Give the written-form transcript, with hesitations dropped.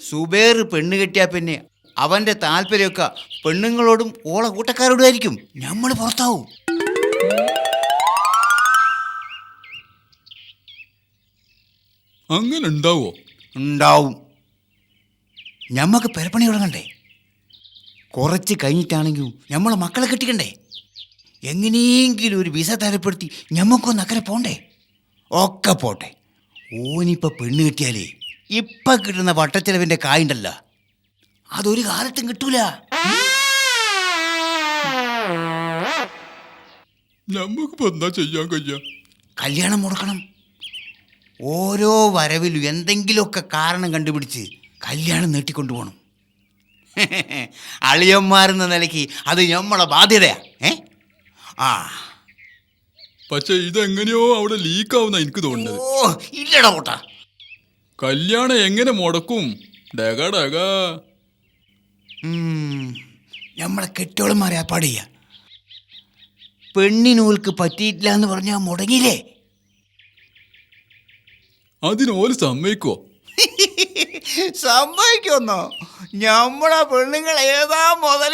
സുബേർ പെണ്ണ് കെട്ടിയാ പിന്നെ അവന്റെ താല്പര്യമൊക്കെ പെണ്ണുങ്ങളോടും ഓളെ കൂട്ടക്കാരോടും ആയിരിക്കും. നമ്മൾ പുറത്താവും. അങ്ങനെ ഉണ്ടാവോ? ഉണ്ടാവും. ഞമ്മക്ക് പെരപ്പണി തുടങ്ങണ്ടേ? കുറച്ച് കഴിഞ്ഞിട്ടാണെങ്കിലും നമ്മളെ മക്കളെ കെട്ടിക്കണ്ടേ? എങ്ങനെയെങ്കിലും ഒരു വിസ തരപ്പെടുത്തി ഞമ്മക്കൊന്ന് അക്കരെ പോണ്ടേ? ഒക്കെ പോട്ടെ. ഓനിപ്പോൾ പെണ്ണ് കിട്ടിയാലേ ഇപ്പം കിട്ടുന്ന വട്ടച്ചെലവിൻ്റെ കായുണ്ടല്ലോ, അതൊരു കാലത്തും കിട്ടൂല. നമുക്കിപ്പോ എന്താ ചെയ്യാൻ കഴിയ? കല്യാണം മുടക്കണം. ഓരോ വരവിലും എന്തെങ്കിലുമൊക്കെ കാരണം കണ്ടുപിടിച്ച് കല്യാണം നീട്ടിക്കൊണ്ടുപോകണം. അളിയന്മാരെന്ന നിലയ്ക്ക് അത് നമ്മളെ ബാധ്യതയാ. ആ പക്ഷെ ഇതെങ്ങനെയോ അവിടെ ലീക്കാവുന്ന എനിക്ക് തോന്നുന്നത്. ഓ ഇല്ലടാ കൂട്ടാ. കല്യാണം എങ്ങനെ മുടക്കും? ഡക നമ്മളെ കെട്ടോളന്മാരെ ഏർപ്പാട് ചെയ്യാം. പെണ്ണിനൂൽക്ക് പറ്റിയിട്ടില്ല എന്ന് പറഞ്ഞാൽ മുടങ്ങിയില്ലേ? അതിനോല് സമ്മതിക്കോ? സമ്മതിക്കൊന്നോ? നമ്മളെ പെണ്ണുങ്ങൾ ഏതാ മുതൽ